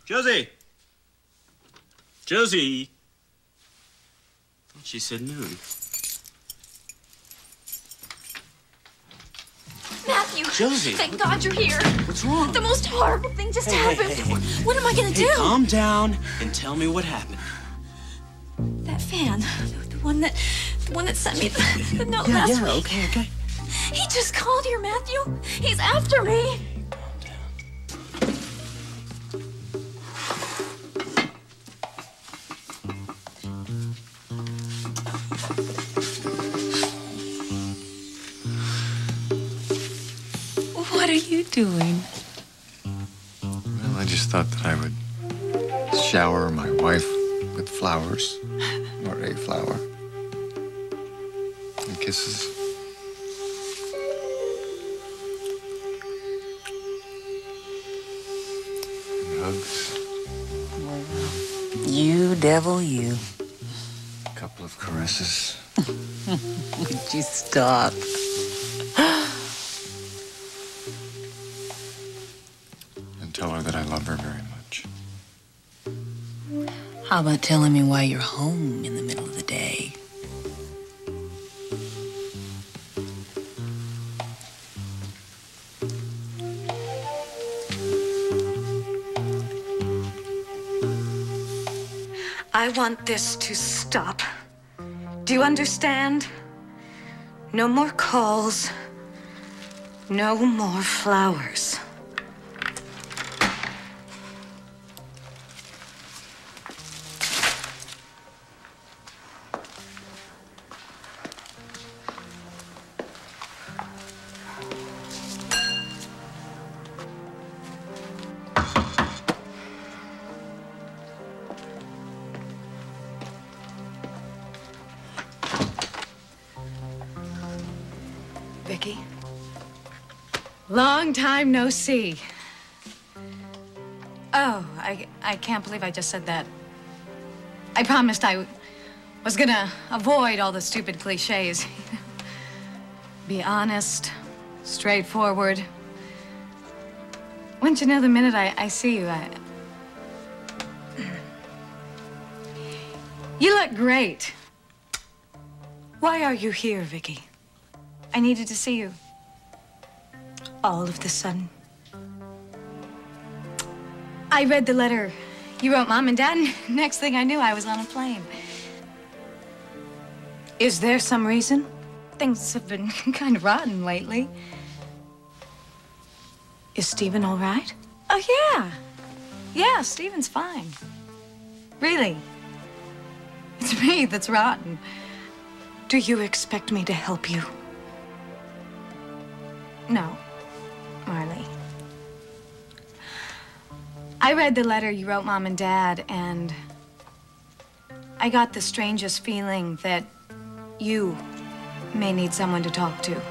Josie! Josie! I thought she said noon. Matthew! Josie! Thank God you're here. What's wrong? The most horrible thing just happened. Hey. What am I gonna do? Calm down and tell me what happened. That fan, the one that sent me the note last week. Okay. He just called here, Matthew. He's after me. What are you doing? Well, I just thought that I would shower my wife with flowers, or a flower, and kisses. And hugs. You devil, you. A couple of caresses. Would you stop? And tell her that I love her very much. How about telling me why you're home in the middle of the day? I want this to stop. Do you understand? No more calls. No more flowers. Vicky. Long time no see. Oh, I can't believe I just said that. I promised I was gonna avoid all the stupid cliches. Be honest, straightforward. Wouldn't you know, the minute I see you, You look great. Why are you here, Vicky? I needed to see you. All of the sudden? I read the letter you wrote Mom and Dad, and next thing I knew, I was on a plane. Is there some reason? Things have been kind of rotten lately. Is Stephen all right? Oh, yeah. Yeah, Stephen's fine. Really. It's me that's rotten. Do you expect me to help you? No, Marley. I read the letter you wrote Mom and Dad, and I got the strangest feeling that you may need someone to talk to.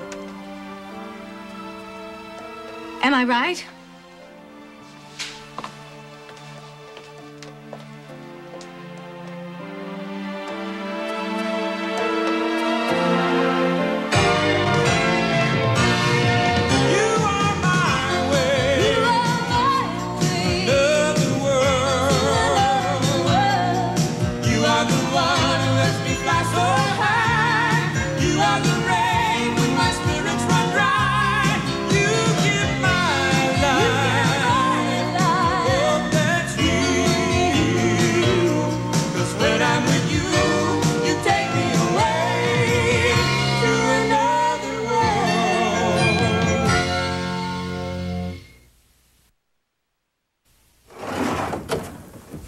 Am I right?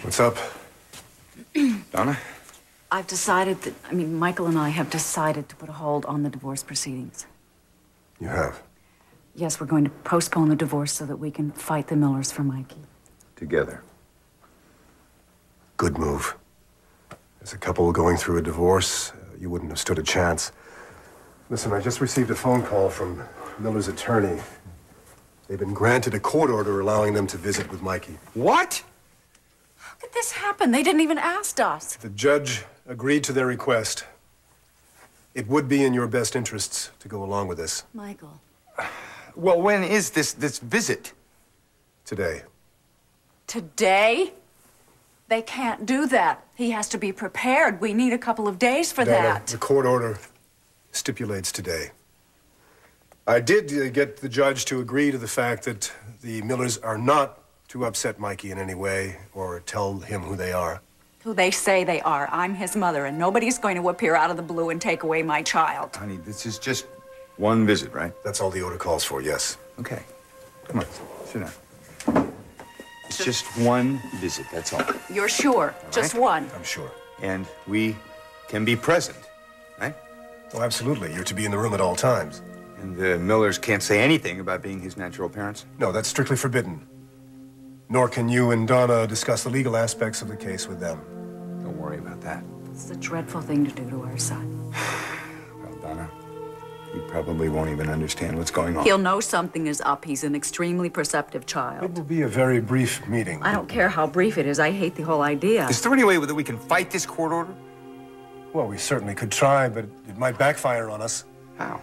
What's up? Donna? I've decided that, Michael and I have decided to put a hold on the divorce proceedings. You have? Yes, we're going to postpone the divorce so that we can fight the Millers for Mikey. Together. Good move. As a couple going through a divorce, you wouldn't have stood a chance. Listen, I just received a phone call from Miller's attorney. They've been granted a court order allowing them to visit with Mikey. What? How could this happen? They didn't even ask us. The judge agreed to their request. It would be in your best interests to go along with this. Michael. Well, when is this visit? Today. Today? They can't do that. He has to be prepared. We need a couple of days for Donna, that. the court order stipulates today. I did get the judge to agree to the fact that the Millers are not to upset Mikey in any way or tell him who they are. Who they say they are. I'm his mother, and nobody's going to appear out of the blue and take away my child. Honey, this is just one visit, right? That's all the order calls for, yes. Okay. Come on, sit down. It's just one visit, that's all. You're sure? Just right. one? I'm sure. And we can be present, right? Oh, absolutely. You're to be in the room at all times. And the Millers can't say anything about being his natural parents? No, that's strictly forbidden. Nor can you and Donna discuss the legal aspects of the case with them. Don't worry about that. It's a dreadful thing to do to our son. Well, Donna, he probably won't even understand what's going on. He'll know something is up. He's an extremely perceptive child. It will be a very brief meeting. I don't care how brief it is. I hate the whole idea. Is there any way that we can fight this court order? Well, we certainly could try, but it might backfire on us. How?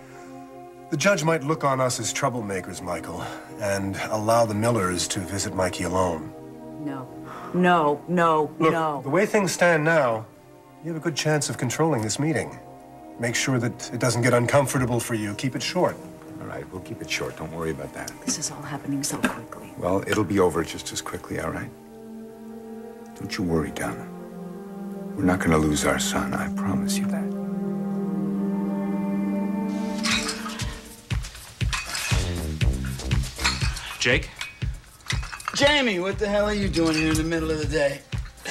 The judge might look on us as troublemakers, Michael, and allow the Millers to visit Mikey alone. No. No, no, Look, no. the way things stand now, you have a good chance of controlling this meeting. Make sure that it doesn't get uncomfortable for you. Keep it short. All right, we'll keep it short. Don't worry about that. This is all happening so quickly. Well, it'll be over just as quickly, all right? Don't you worry, Donna. We're not going to lose our son, I promise you that. Jake? Jamie, what the hell are you doing here in the middle of the day?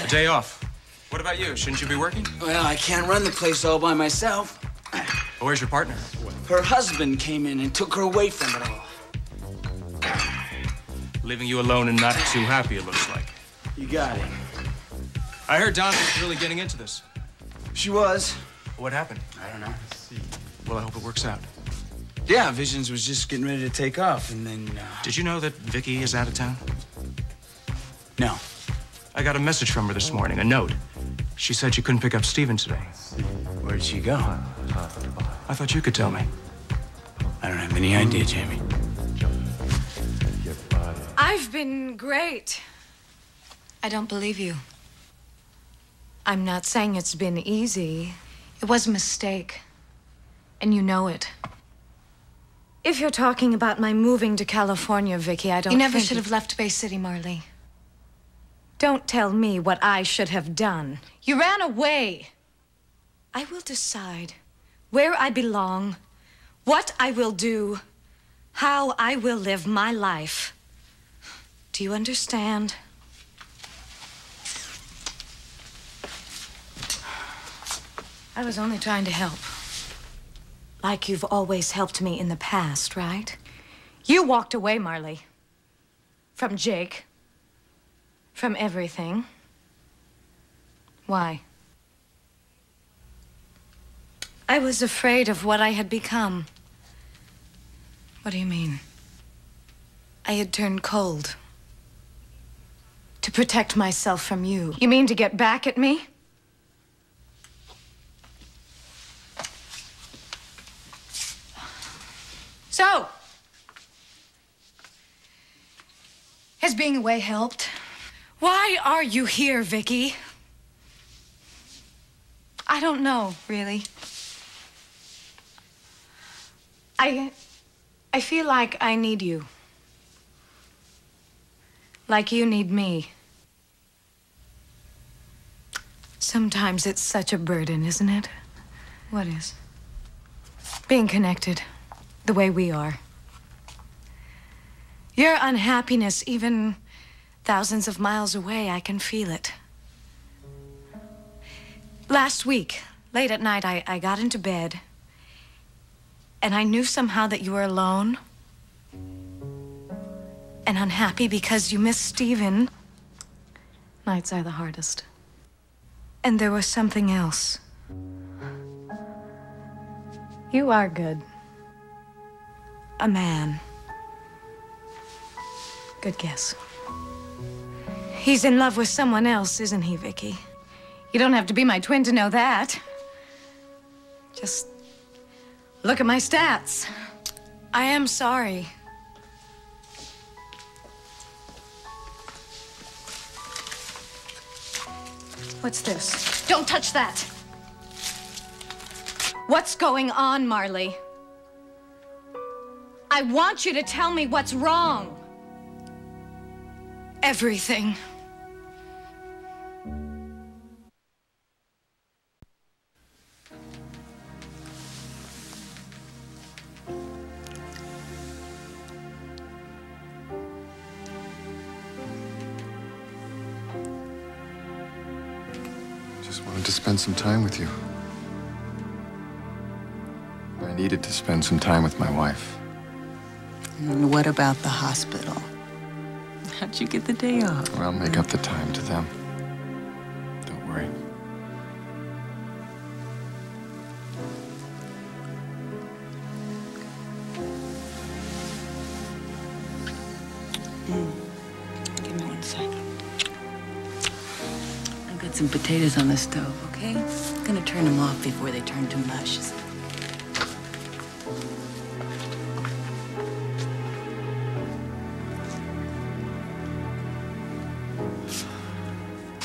A day off. What about you? Shouldn't you be working? Well, I can't run the place all by myself. Well, where's your partner? Her husband came in and took her away from it all. Leaving you alone and not too happy, it looks like. You got it. I heard Donna was really getting into this. She was. What happened? I don't know. Well, I hope it works out. Yeah, Visions was just getting ready to take off, and then, Did you know that Vicky is out of town? No. I got a message from her this morning, a note. She said she couldn't pick up Steven today. Where'd she go? I thought you could tell me. I don't have any idea, Jamie. I've been great. I don't believe you. I'm not saying it's been easy. It was a mistake. And you know it. If you're talking about my moving to California, Vicky, I don't You never think should have left Bay City, Marley. Don't tell me what I should have done. You ran away. I will decide where I belong, what I will do, how I will live my life. Do you understand? I was only trying to help. Like you've always helped me in the past, right? You walked away, Marley. From Jake. From everything. Why? I was afraid of what I had become. What do you mean? I had turned cold. To protect myself from you. You mean to get back at me? So, has being away helped? Why are you here, Vicky? I don't know, really. I feel like I need you. Like you need me. Sometimes it's such a burden, isn't it? What is? Being connected. The way we are. Your unhappiness, even thousands of miles away, I can feel it. Last week, late at night, I got into bed, and I knew somehow that you were alone and unhappy because you missed Steven. Nights are the hardest. And there was something else. You are good. A man. Good guess. He's in love with someone else, isn't he, Vicky? You don't have to be my twin to know that. Just look at my stats. I am sorry. What's this? Don't touch that! What's going on, Marley? I want you to tell me what's wrong. Everything. Just wanted to spend some time with you. I needed to spend some time with my wife. And what about the hospital? How'd you get the day off? Well, I'll make up the time to them. Don't worry. Give me 1 second. I've got some potatoes on the stove, okay? I'm gonna turn them off before they turn to mush.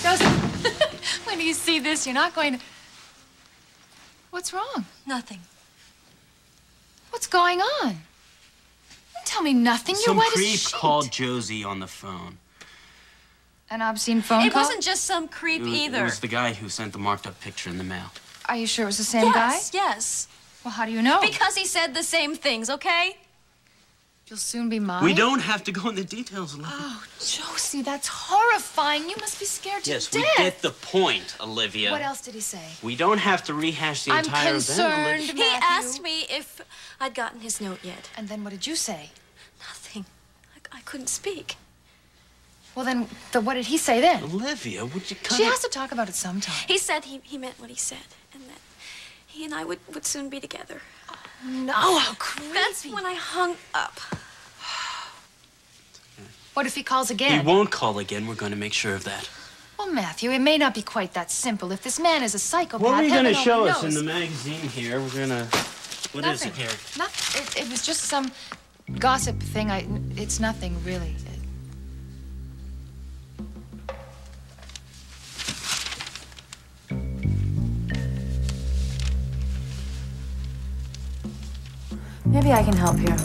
Josie, when you see this, you're not going to... What's wrong? Nothing. What's going on? Don't tell me nothing. You're Some white creep as shit. called Josie on the phone. An obscene phone It call? wasn't just some creep either. It was the guy who sent the marked-up picture in the mail. Are you sure it was the same guy? Yes, yes. Well, how do you know? Because he said the same things, okay? You'll soon be mine. We don't have to go into details, Olivia. Oh, Josie, that's horrifying. You must be scared to Yes, death. we get the point, Olivia. What else did he say? We don't have to rehash the entire I'm concerned, event. He asked me if I'd gotten his note yet. And then what did you say? Nothing. I couldn't speak. Well, then, what did he say then? Olivia, would you She has to talk about it sometime. He said he meant what he said, and that he and I would soon be together. No, how creepy. That's when I hung up. What if he calls He again? won't call again. We're going to make sure of that. Well, Matthew, it may not be quite that simple. If this man is a psychopath, What are you going to heaven show only us in knows. the magazine here? We're going to... What is Nothing. it here? Nothing. It was just some gossip thing. It's nothing, really. Maybe I can help here.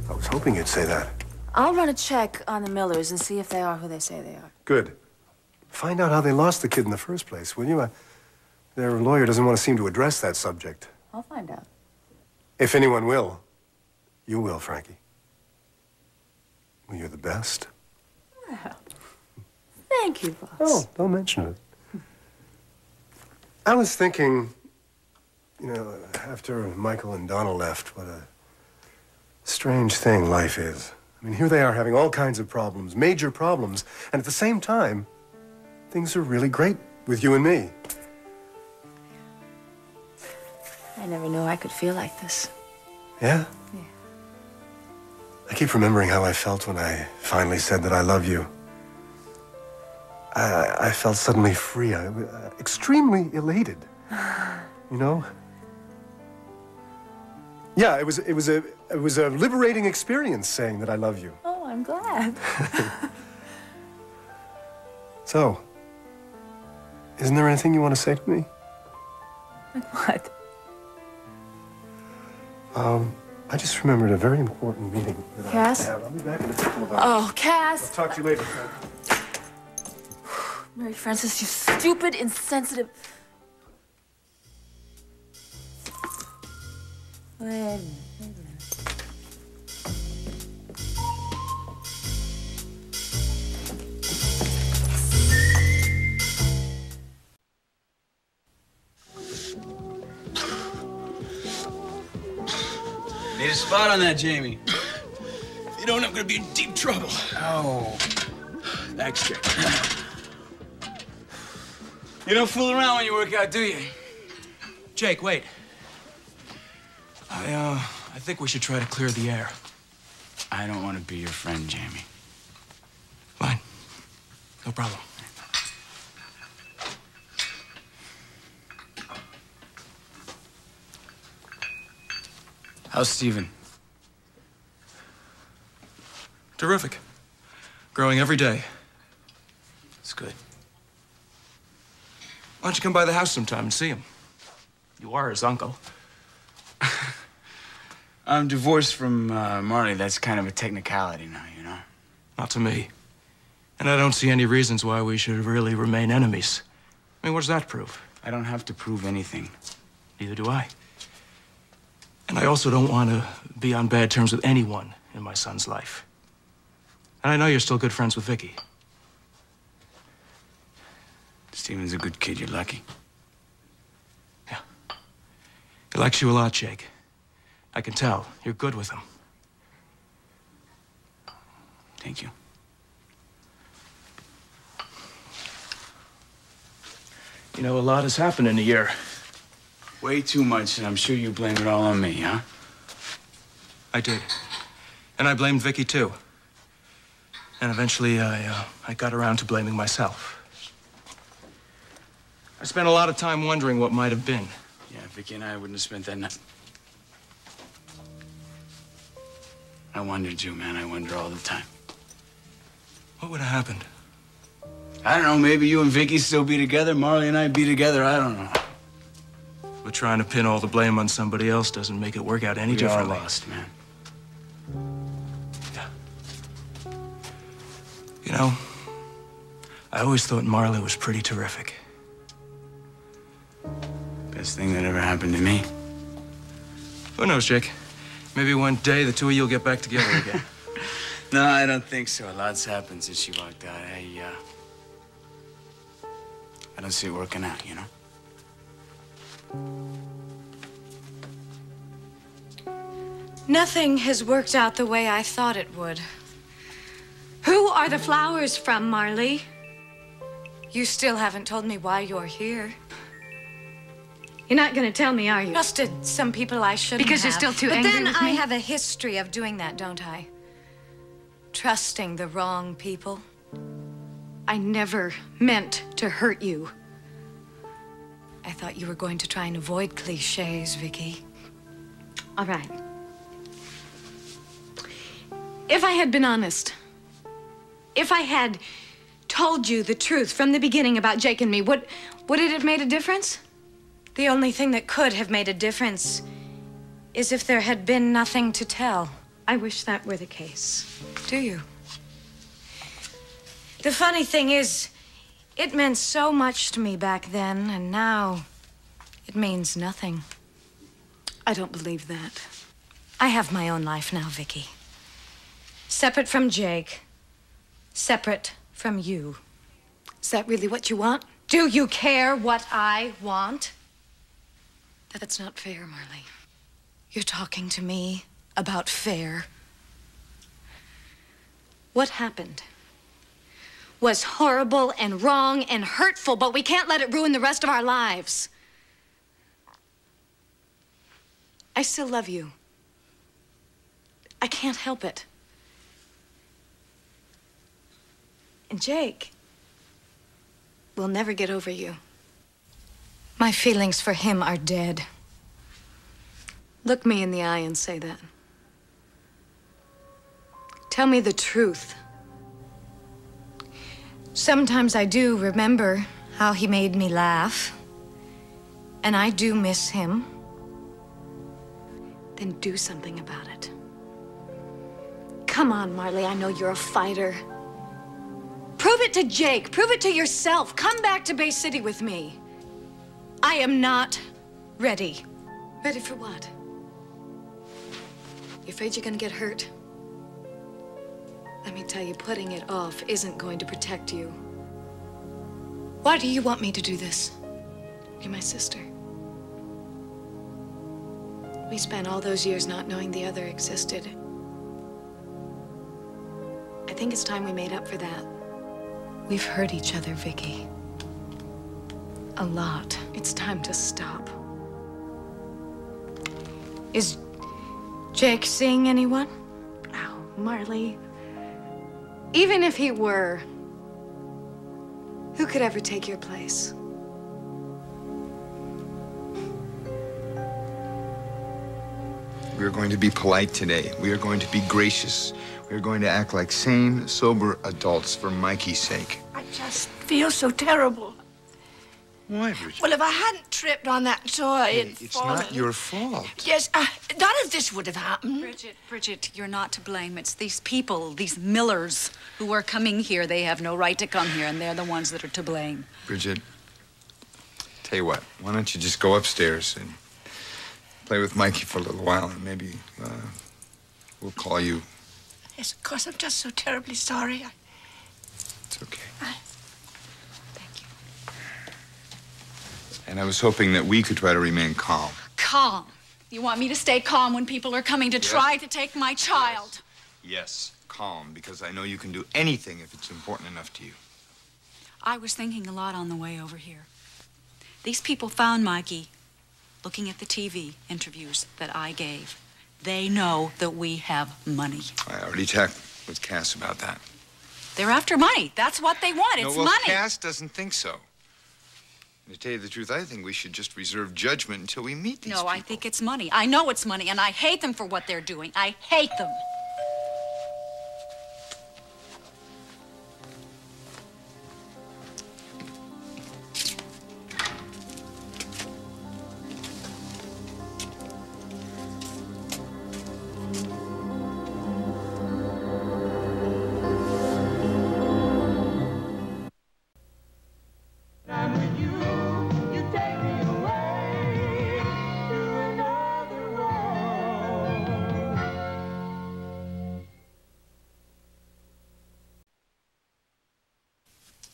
I was hoping you'd say that. I'll run a check on the Millers and see if they are who they say they are. Good. Find out how they lost the kid in the first place, will you? Their lawyer doesn't want to seem to address that subject. I'll find out. If anyone will, you will, Frankie. Well, you're the best. Well, thank you, boss. Oh, don't mention it. I was thinking, you know, after Michael and Donna left, what a strange thing life is. I mean, here they are having all kinds of problems, major problems, and at the same time, things are really great with you and me. I never knew I could feel like this. Yeah? Yeah. I keep remembering how I felt when I finally said that I love you. I felt suddenly free. I was extremely elated. You know? Yeah, it was a liberating experience saying that I love you. Oh, I'm glad. So, isn't there anything you want to say to me? Like what? I just remembered a very important meeting that I Cass? have. I'll be back in a couple of hours. Oh, Cass! I'll talk to you later. Mary Frances, you stupid, insensitive... Wait a minute, wait a minute. Need a spot on that, Jamie. If you don't, I'm gonna be in deep trouble. Oh. Thanks, Jake. You don't fool around when you work out, do you? Jake, wait. I think we should try to clear the air. I don't want to be your friend, Jamie. Fine. No problem. How's Steven? Terrific. Growing every day. It's good. Why don't you come by the house sometime and see him? You are his uncle. I'm divorced from Marley. That's kind of a technicality now, you know? Not to me. And I don't see any reasons why we should really remain enemies. I mean, what does that prove? I don't have to prove anything. Neither do I. And I also don't want to be on bad terms with anyone in my son's life. And I know you're still good friends with Vicky. Steven's a good kid. You're lucky. Yeah. He likes you a lot, Jake. I can tell. You're good with him. Thank you. You know, a lot has happened in a year. Way too much, and I'm sure you blame it all on me, huh? I did. And I blamed Vicky, too. And eventually, I got around to blaming myself. I spent a lot of time wondering what might have been. Yeah, Vicky and I wouldn't have spent that night. I wonder, too, man. I wonder all the time. What would have happened? I don't know. Maybe you and Vicky still be together. Marley and I be together. I don't know. But trying to pin all the blame on somebody else doesn't make it work out any differently. We are lost, man. Yeah. You know, I always thought Marley was pretty terrific. Best thing that ever happened to me. Who knows, Jake? Maybe one day the two of you will get back together again. No, I don't think so. Lots happened since she walked out. I don't see it working out, you know? Nothing has worked out the way I thought it would. Who are the flowers from, Marley? You still haven't told me why you're here. You're not gonna tell me, are you? Trusted some people I shouldn't Because have. you're still too but angry then with I me? have a history of doing that, don't I? Trusting the wrong people. I never meant to hurt you. I thought you were going to try and avoid cliches, Vicky. All right. If I had been honest, if I had told you the truth from the beginning about Jake and me, would it have made a difference? The only thing that could have made a difference is if there had been nothing to tell. I wish that were the case. Do you? The funny thing is, it meant so much to me back then, and now it means nothing. I don't believe that. I have my own life now, Vicky. Separate from Jake. Separate from you. Is that really what you want? Do you care what I want? That's not fair, Marley. You're talking to me about fair. What happened was horrible and wrong and hurtful, but we can't let it ruin the rest of our lives. I still love you. I can't help it. And Jake will never get over you. My feelings for him are dead. Look me in the eye and say that. Tell me the truth. Sometimes I do remember how he made me laugh. And I do miss him. Then do something about it. Come on, Marley, I know you're a fighter. Prove it to Jake. Prove it to yourself. Come back to Bay City with me. I am not ready. Ready for what? You afraid you're gonna get hurt? Let me tell you, putting it off isn't going to protect you. Why do you want me to do this? You're my sister. We spent all those years not knowing the other existed. I think it's time we made up for that. We've hurt each other, Vicky. A lot. It's time to stop. Is Jake seeing anyone? Oh, Marley. Even if he were, who could ever take your place? We are going to be polite today. We are going to be gracious. We are going to act like sane, sober adults for Mikey's sake. I just feel so terrible. Why, Bridget? Well, if I hadn't tripped on that toy and It's fallen... not your fault. Yes, none of this would have happened. Bridget, you're not to blame. It's these people, these Millers, who are coming here. They have no right to come here, and they're the ones that are to blame. Bridget, tell you what, why don't you just go upstairs and play with Mikey for a little while, and maybe we'll call you. Yes, of course, I'm just so terribly sorry. It's okay. And I was hoping that we could try to remain calm. Calm? You want me to stay calm when people are coming to try to take my child? Yes, calm, because I know you can do anything if it's important enough to you. I was thinking a lot on the way over here. These people found Mikey looking at the TV interviews that I gave. They know that we have money. I already checked with Cass about that. They're after money. That's what they want. It's well, money. Cass doesn't think so. To tell you the truth, I think we should just reserve judgment until we meet these people. I think it's money. I know it's money, and I hate them for what they're doing. I hate them.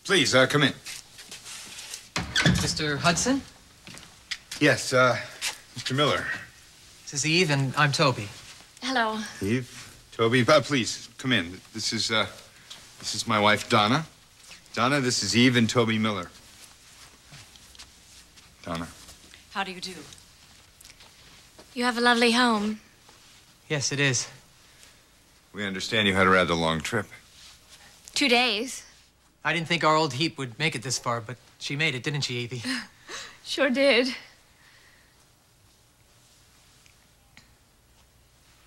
Please, come in. Mr. Hudson? Yes, Mr. Miller. This is Eve, and I'm Toby. Hello. Eve, Toby, please, come in. This is my wife, Donna. Donna, this is Eve and Toby Miller. Donna. How do you do? You have a lovely home. Yes, it is. We understand you had a rather long trip. 2 days. I didn't think our old heap would make it this far, but she made it, didn't she, Evie? Sure did.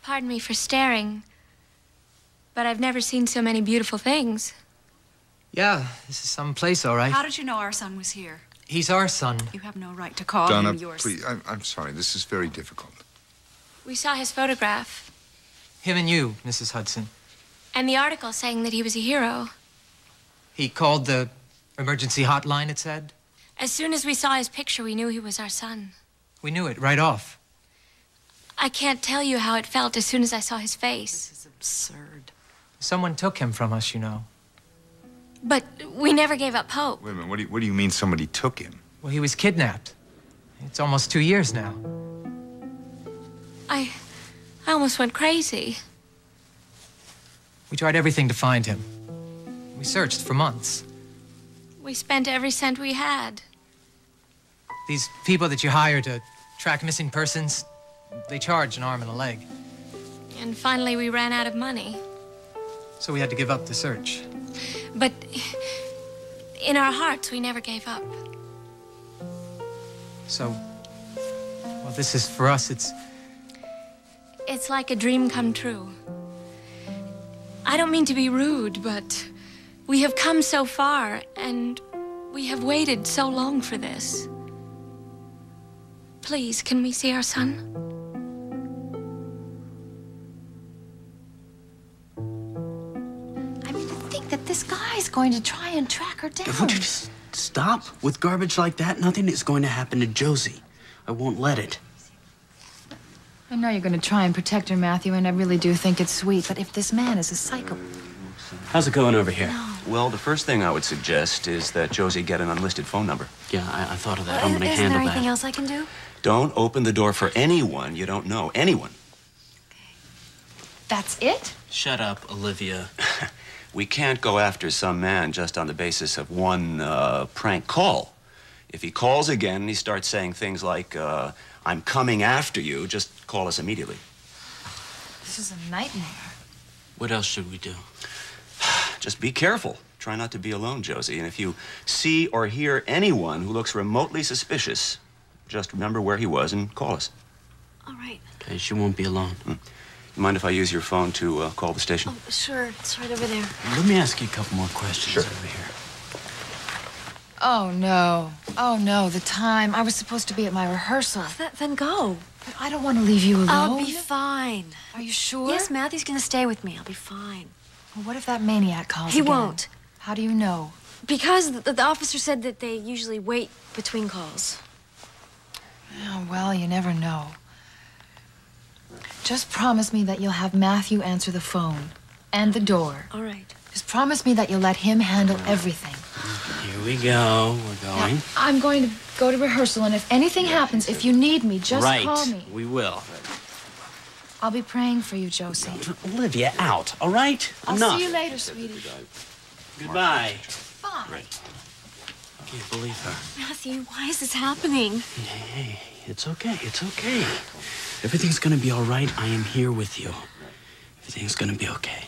Pardon me for staring, but I've never seen so many beautiful things. Yeah, this is some place, all right. How did you know our son was here? He's our son. You have no right to call Donna, him yours. please, I'm sorry. This is very difficult. We saw his photograph. Him and you, Mrs. Hudson. And the article saying that he was a hero. He called the emergency hotline, it said. As soon as we saw his picture, we knew he was our son. We knew it right off. I can't tell you how it felt as soon as I saw his face. This is absurd. Someone took him from us, you know. But we never gave up hope. Wait a minute. What do you mean somebody took him? Well, he was kidnapped. It's almost 2 years now. I almost went crazy. We tried everything to find him. We searched for months. We spent every cent we had. These people that you hire to track missing persons, they charge an arm and a leg. And finally, we ran out of money. So we had to give up the search. But in our hearts, we never gave up. So, well, this is for us, It's like a dream come true. I don't mean to be rude, but we have come so far, and we have waited so long for this. Please, can we see our son? I mean, to think that this guy's going to try and track her down. Would you just stop? With garbage like that, nothing is going to happen to Josie. I won't let it. I know you're going to try and protect her, Matthew, and I really do think it's sweet, but if this man is a psycho... How's it going over here? Well, the first thing I would suggest is that Josie get an unlisted phone number. Yeah, I thought of that. I'm going to Isn't handle there anything that. else I can do? Don't open the door for anyone you don't know. Anyone. That's it? Shut up, Olivia. We can't go after some man just on the basis of one prank call. If he calls again and he starts saying things like, I'm coming after you, just call us immediately. This is a nightmare. What else should we do? Just be careful. Try not to be alone, Josie. And if you see or hear anyone who looks remotely suspicious, just remember where he was and call us. All right. Okay, she won't be alone. You mind if I use your phone to call the station? Oh, sure. It's right over there. Let me ask you a couple more questions over here. Oh, no. Oh, no, the time. I was supposed to be at my rehearsal. Then go. But I don't want to leave you alone. I'll be fine. Are you sure? Yes, Matthew's gonna stay with me. I'll be fine. Well, what if that maniac calls He again? won't. How do you know? Because the officer said that they usually wait between calls. Oh, well, you never know. Just promise me that you'll have Matthew answer the phone and the door. All right. Just promise me that you'll let him handle everything. Here we go. We're going. Now, I'm going to go to rehearsal, and if anything happens, if you need me, just call me. We will. I'll be praying for you, Josie. Olivia, out, all right? I'll Enough. see you later, sweetie. Goodbye. Bye. Can't believe her. Matthew, why is this happening? Hey, it's okay. It's okay. Everything's gonna be all right. I am here with you. Everything's gonna be okay.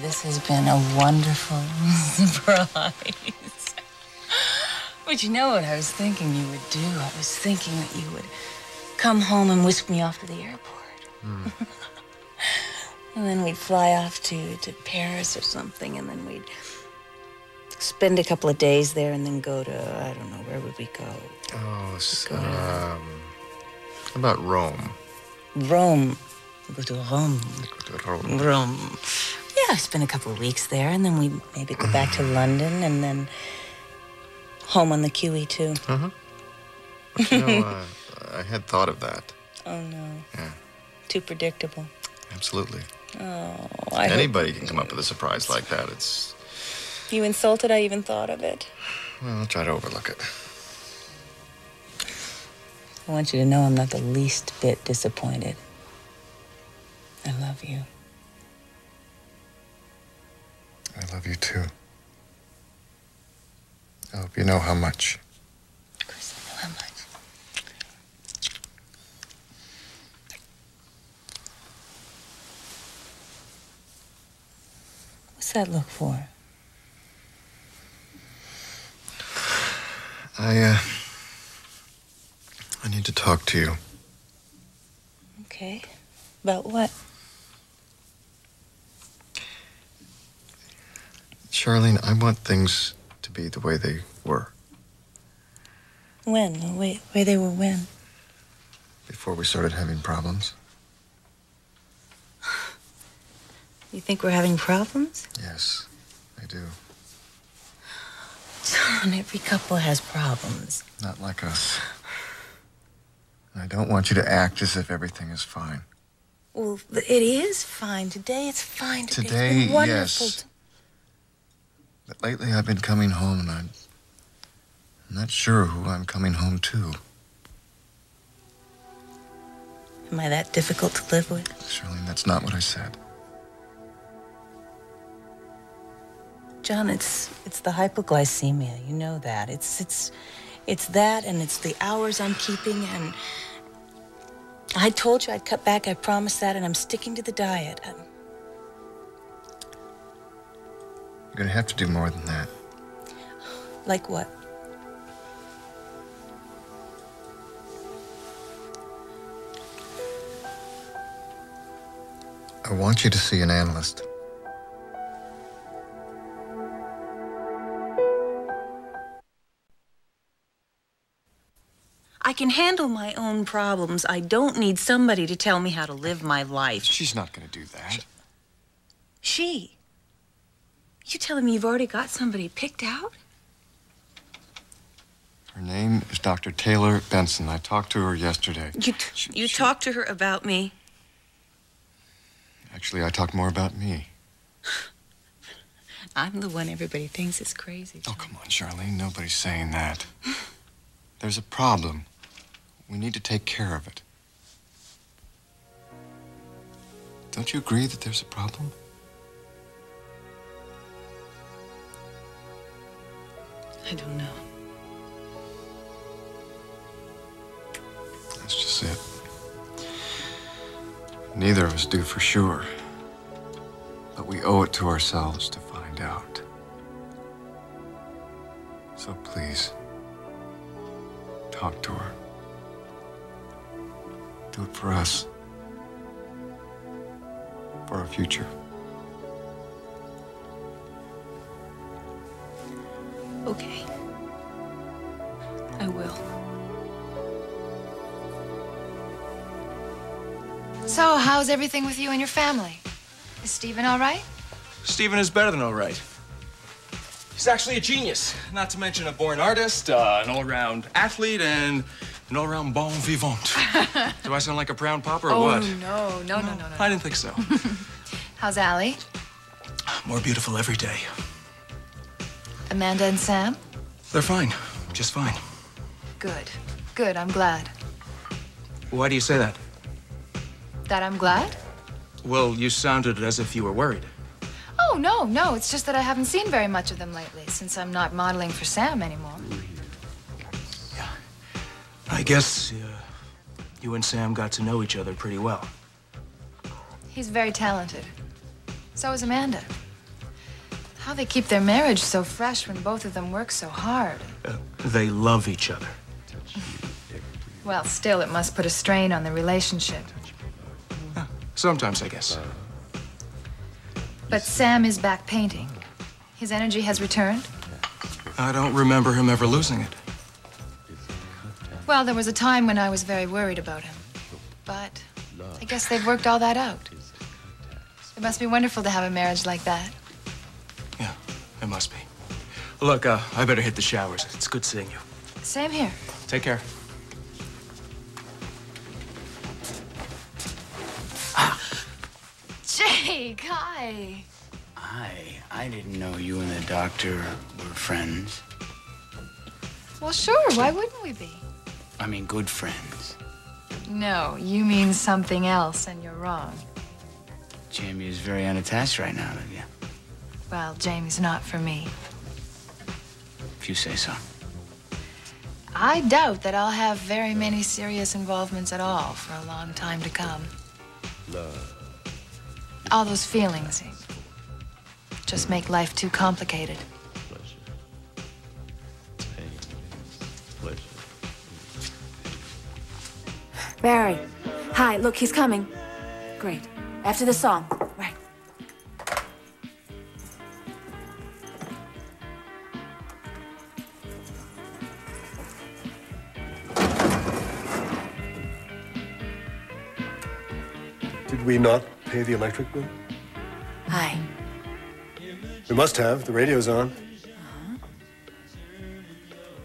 This has been a wonderful surprise. But you know what I was thinking you would do? I was thinking that you would come home and whisk me off to the airport. And then we'd fly off to Paris or something, and then we'd spend a couple of days there and then go to, I don't know, where would we go? Oh, how about Rome? Rome. Go to Rome. Go to Rome. Rome. Yeah, spend a couple of weeks there, and then we'd maybe go back to London, and then home on the QE too. But you know, I had thought of that. Oh no. Yeah. Too predictable. Absolutely. Oh, Anybody can come up with a surprise like that. It's. You insulted I even thought of it. Well, I'll try to overlook it. I want you to know I'm not the least bit disappointed. I love you. I love you too. I hope you know how much. Of course I know how much. What's that look for? I need to talk to you. Okay. About what? Sharlene, I want things to be the way they were. When? The way they were when? Before we started having problems. You think we're having problems? Yes, I do. John, every couple has problems. Not like us. And I don't want you to act as if everything is fine. Well, it is fine. Today it's fine. Today, it's been wonderful. yes. But lately I've been coming home and I'm not sure who I'm coming home to. Am I that difficult to live with? Sharlene, that's not what I said. John, it's the hypoglycemia. You know that. It's that, and it's the hours I'm keeping, and I told you I'd cut back. I promised that, and I'm sticking to the diet. You're gonna have to do more than that. Like what? I want you to see an analyst. I can handle my own problems. I don't need somebody to tell me how to live my life. She's not gonna do that. She? You telling me you've already got somebody picked out? Her name is Dr. Taylor Benson. I talked to her yesterday. You talked to her about me? Actually, I talked more about me. I'm the one everybody thinks is crazy. Oh, come on, Sharlene. Nobody's saying that. There's a problem. We need to take care of it. Don't you agree that there's a problem? I don't know. That's just it. Neither of us do for sure. But we owe it to ourselves to find out. So please, talk to her. Do it for us. For our future. Okay. I will. So, how's everything with you and your family? Is Stephen all right? Stephen is better than all right. He's actually a genius, not to mention a born artist, an all-around athlete, and an all-around bon vivant. Do I sound like a brown papa or what? Oh, no. I didn't think so. How's Allie? More beautiful every day. Amanda and Sam? They're fine, just fine. Good. Good, I'm glad. Why do you say that? That I'm glad? Well, you sounded as if you were worried. Oh, no. It's just that I haven't seen very much of them lately, since I'm not modeling for Sam anymore. Yeah. I guess you and Sam got to know each other pretty well. He's very talented. So is Amanda. How they keep their marriage so fresh when both of them work so hard. They love each other. Well, still, it must put a strain on the relationship. Sometimes, I guess. But Sam is back painting. His energy has returned. I don't remember him ever losing it. Well, there was a time when I was very worried about him. But I guess they've worked all that out. It must be wonderful to have a marriage like that. Yeah, it must be. Look, I better hit the showers. It's good seeing you. Same here. Take care. Jake, hi. I didn't know you and the doctor were friends. Well, sure. Why wouldn't we be? I mean, good friends. No, you mean something else, and you're wrong. Jamie is very unattached right now with you. Well, Jamie's not for me. If you say so. I doubt that I'll have very many serious involvements at all for a long time to come. All those feelings just make life too complicated. Barry. Hi, look, he's coming. Great. After the song. Right. Did we not pay the electric bill? Hi. We must have. The radio's on.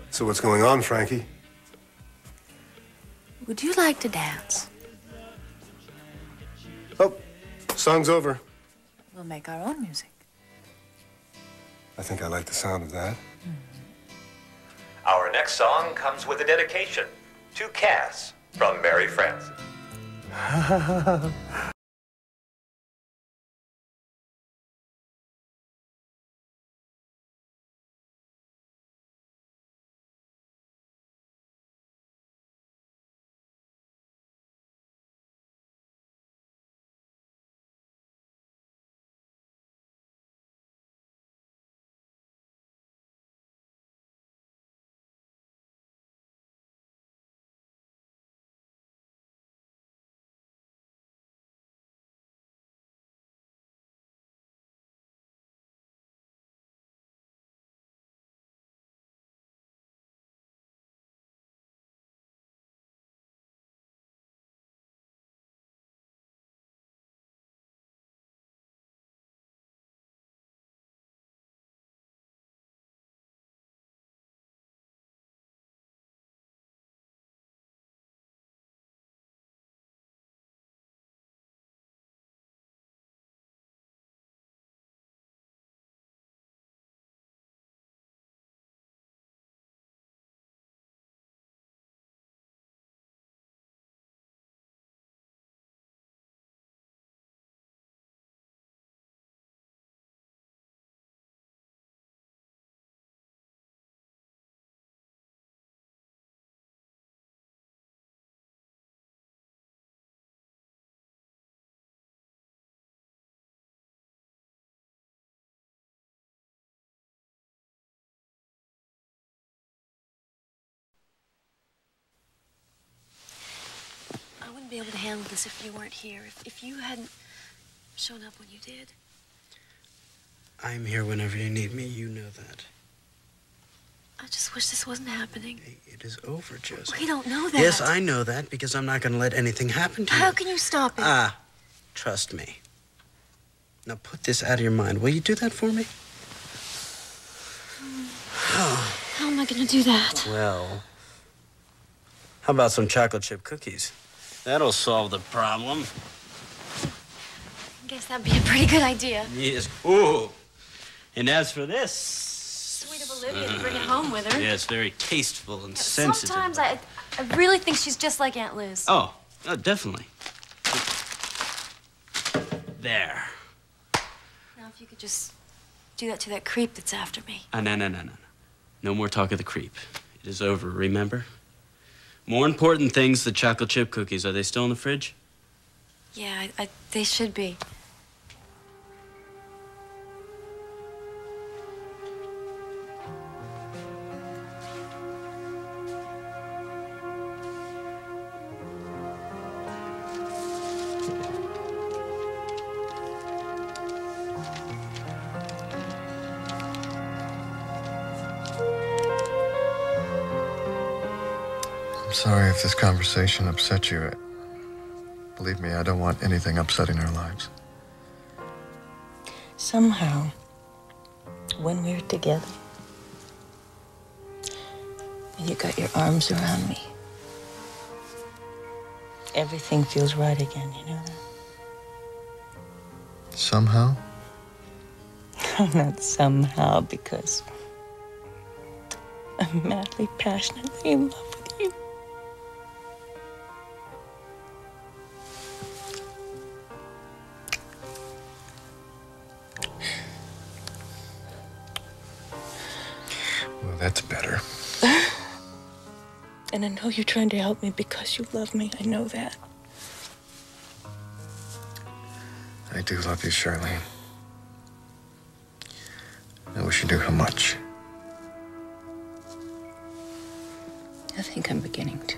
So what's going on, Frankie? Would you like to dance? Oh, song's over. We'll make our own music. I think I like the sound of that. Our next song comes with a dedication to Cass from Mary Frances. wouldn't be able to handle this if you weren't here. If you hadn't shown up when you did. I'm here whenever you need me. You know that. I just wish this wasn't happening. Hey, it is over, Josie. We don't know that. Yes, I know that because I'm not going to let anything happen to you. How can you stop it? Trust me. Now put this out of your mind. Will you do that for me? How am I going to do that? Well, how about some chocolate chip cookies? That'll solve the problem. I guess that'd be a pretty good idea. Yes. Ooh. And as for this... Sweet of Olivia to bring it home with her. Yes, very tasteful and sensitive. Sometimes I really think she's just like Aunt Liz. Oh, definitely. There. Now, if you could just do that to that creep that's after me. No. No more talk of the creep. It is over, remember? More important things, the chocolate chip cookies. Are they still in the fridge? Yeah, they should be. I'm sorry if this conversation upset you. Believe me, I don't want anything upsetting our lives. Somehow, when we're together, and you got your arms around me, everything feels right again, you know that? Somehow? Not somehow, because I'm madly, passionately in love with you. Well, that's better. And I know you're trying to help me because you love me. I know that. I do love you, Sharlene. I wish you knew how much. I think I'm beginning to.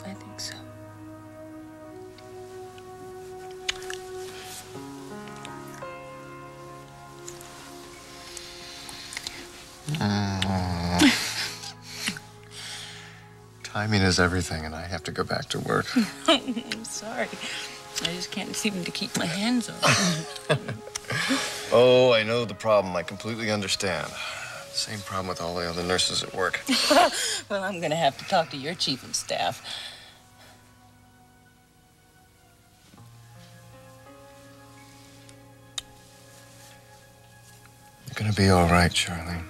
I think so. Timing is everything, and I have to go back to work. I'm sorry. I just can't seem to keep my hands off. Oh, I know the problem. I completely understand. Same problem with all the other nurses at work. Well, I'm going to have to talk to your chief of staff. You're gonna be all right, Sharlene.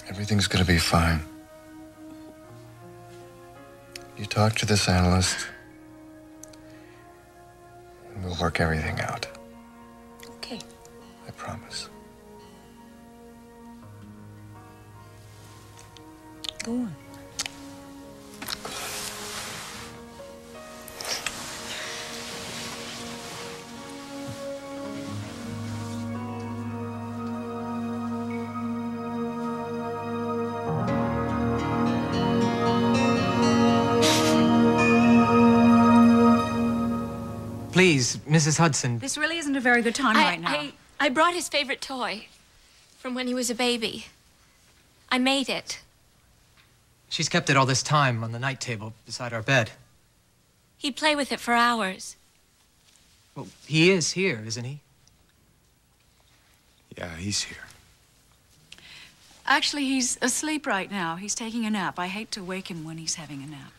Everything's gonna be fine. You talk to this analyst, and we'll work everything out. Okay. I promise. Go on. Please, Mrs. Hudson. This really isn't a very good time right now. I brought his favorite toy from when he was a baby. I made it. She's kept it all this time on the night table beside our bed. He'd play with it for hours. Well, he is here, isn't he? Yeah, he's here. Actually, he's asleep right now. He's taking a nap. I hate to wake him when he's having a nap.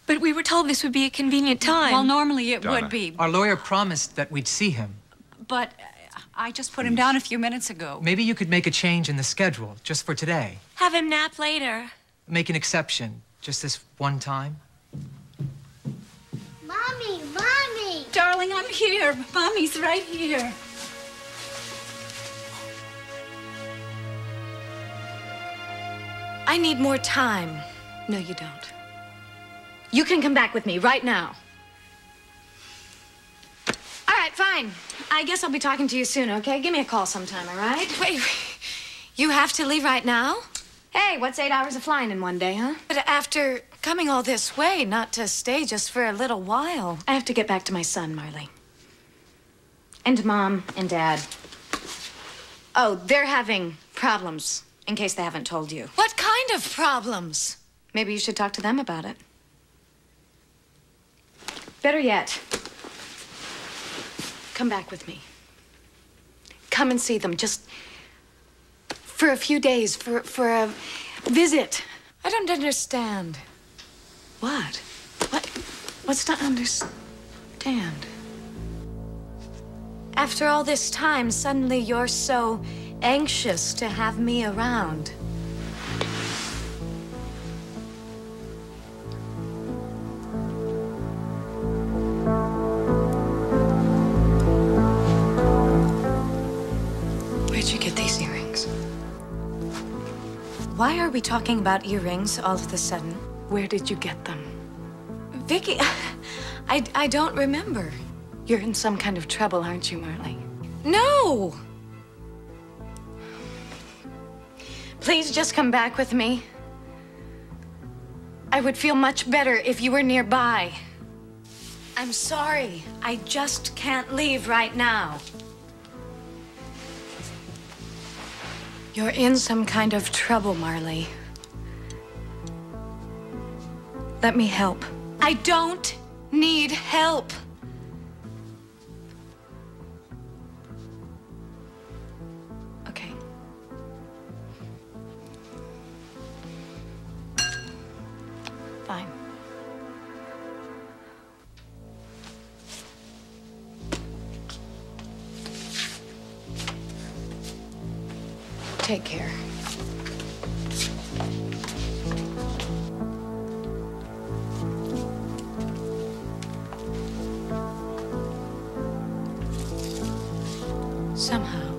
But we were told this would be a convenient time. Well, normally it Donna. would be. Our lawyer promised that we'd see him. But I just put him down a few minutes ago. Maybe you could make a change in the schedule, just for today. Have him nap later. Make an exception, just this one time. Mommy, Mommy! Darling, I'm here. Mommy's right here. I need more time. No, you don't. You can come back with me right now. All right, fine. I guess I'll be talking to you soon, okay? Give me a call sometime, all right? Wait, you have to leave right now? Hey, what's 8 hours of flying in one day, huh? But after coming all this way not to stay just for a little while. I have to get back to my son, Marley. And Mom and Dad. Oh, they're having problems, in case they haven't told you. What kind of problems? Maybe you should talk to them about it. Better yet, come back with me. Come and see them, just for a few days, for a visit. I don't understand. What? What's to understand? After all this time, suddenly you're so anxious to have me around. Where'd you get these earrings? Why are we talking about earrings all of a sudden? Where did you get them? Vicky, I don't remember. You're in some kind of trouble, aren't you, Marley? No! Please just come back with me. I would feel much better if you were nearby. I'm sorry. I just can't leave right now. You're in some kind of trouble, Marley. Let me help. I don't need help. Okay. Fine. Take care. Somehow,